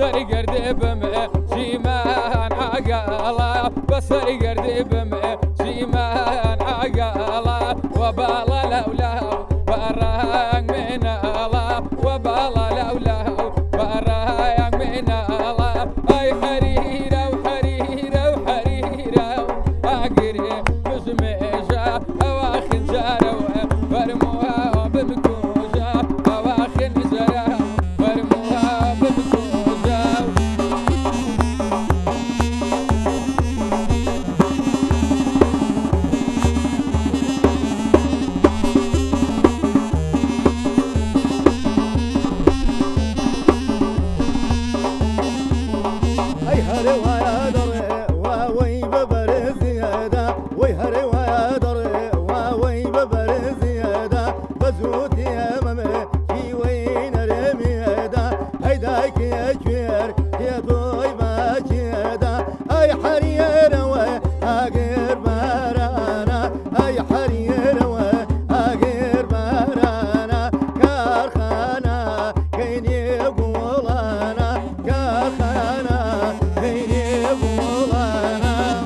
بصري قردي بمه شيمان عقاله بصري قردي بمه شيمان عقاله وبالا لوله براق من الله وبالا لوله براق من الله اي حريره وحريره وحريره اقري مسميشه اواخن زاره فرموها بمكوزه اواخن زاره فرموها بمكوزه اي هري ويا دري واوي ببر زياده وي هري ويا دري واوي ببر زياده بزوت يا ممي في وين رمياده هيداك يا كبير يا دوي ما كياده اي حريره واغير برانا اي حريره واغير برانا كارخانه كاين يقول انا كارخانه كاين يقول انا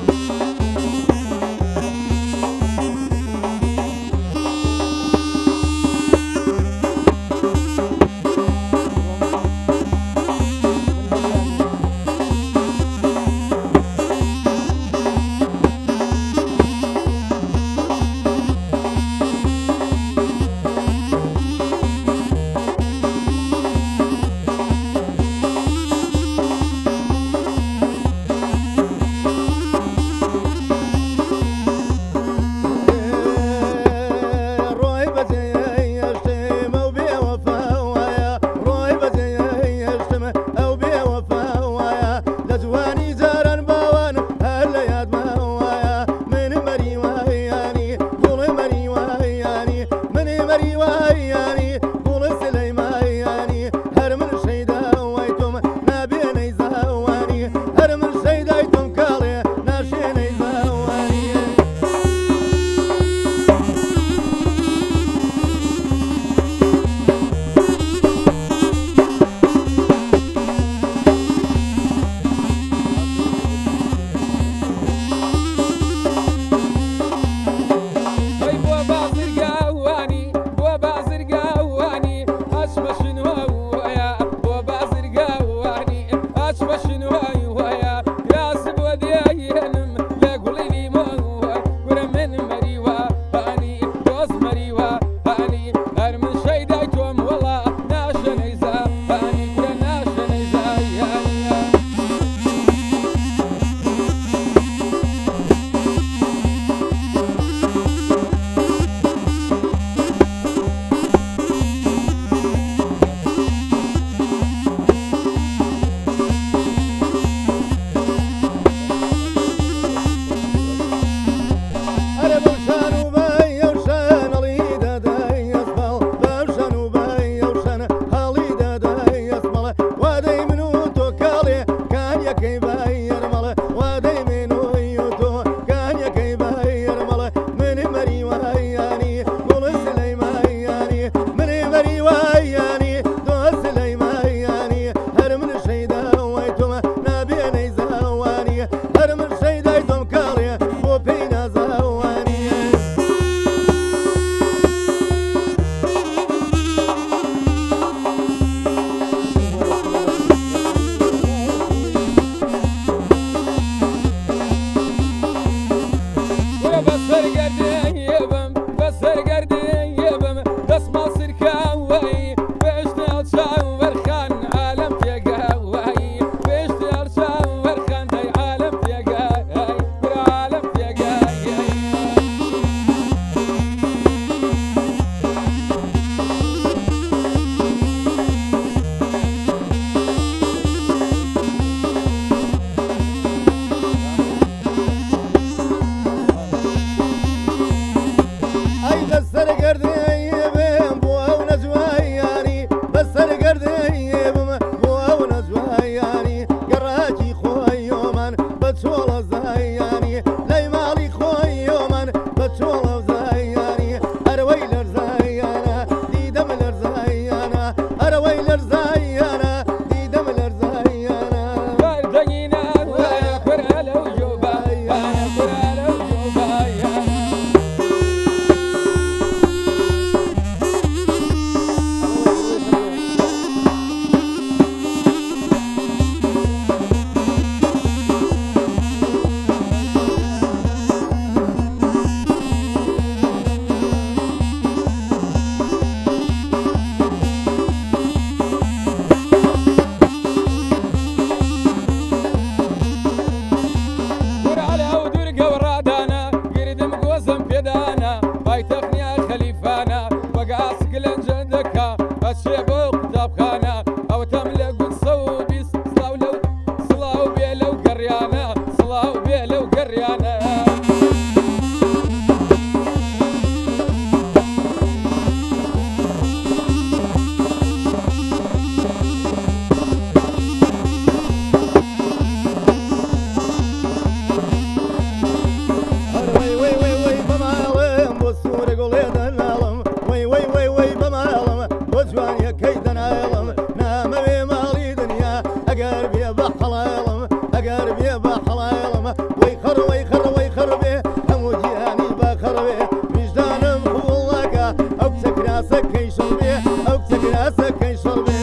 اگر بیا بحلالم اگر بیا بحلالم ويخر به همو جياني بخربه وجدانم والله او تكراسك كي شربه او تكراسك كي شربه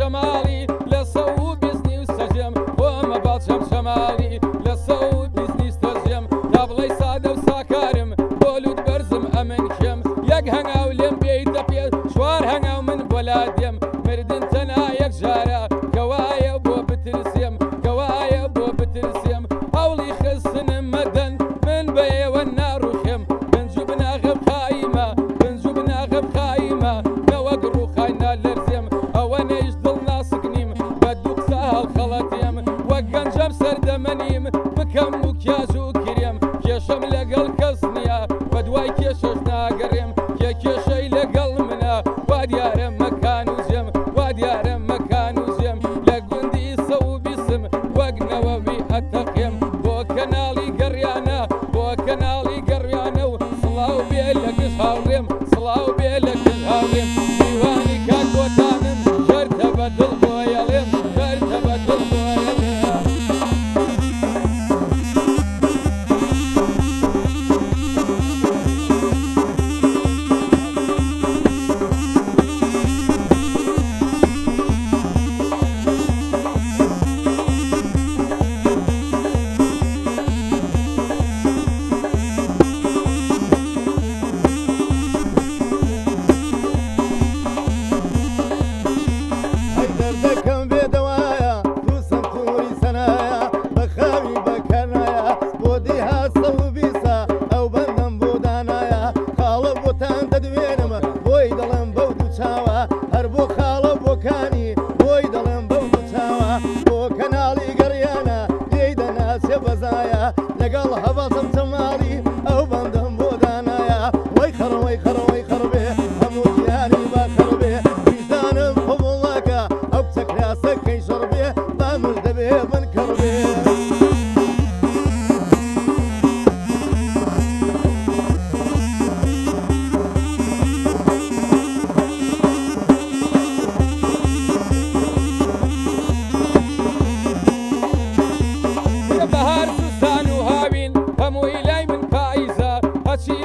شمالي لصوب بيزني وسجم وما باطشم شمالي لصوب بيزني استجم نابلي سادة وساكارم بولود برزم أمن شم يك هنغاو لم بيت بيت شوار هنغاو من بلاديم مردن تنا يك جارة كوايا بو بترسيم كوايا بو بترسيم هولي خسن مدن من بي والنار وخم بنجوبنا غب خايمة بنجوبنا غب خايمة نوقرو خاينا لرزيم أوانا يجدلنا سقنيم بدوك سهل خلطيم وقنجم سردمنيم بكم وكياجو كريم كيشم لقل كسنيا بدواي كيششنا قريم كيشي لقل منا وديارم مكانو جم وديارم مكانو جم لقندي سو باسم وقنوبي التقيم بو كنالي قريانا بو كنالي قريانا صلاو بيلك شهاوريم صلاو بيلك شهاوريم ديواني كان بوتانم شرتبت البويلم شرتبت البويلم لقال هبطم تمالي او بندم بودانايا ويخر به همو جياني باخر به وجدانم فضلك او تكراسك كي شربه بامرد به بنكر به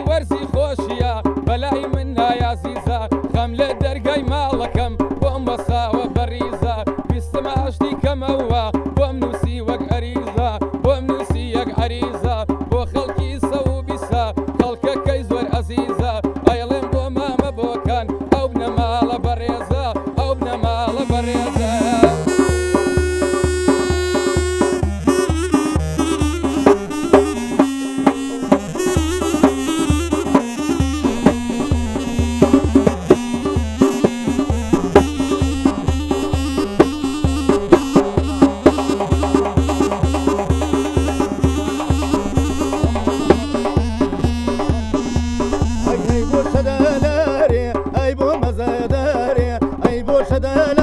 ورزي خوشيا بلاي منها يا زيزا خملة درقاي مالكم بومبسا وبريزا بيستمع اشتي كموا بومنوسي وق عريزا بومنوسي يق عريزا بو خلقي سو بيسا خلقك كيزور عزيزا ايلم بو ماما بوكان او بن مال بريزا او بن مال بريزا اي بو شدالاري اي بو مزاداري اي بو شدالاري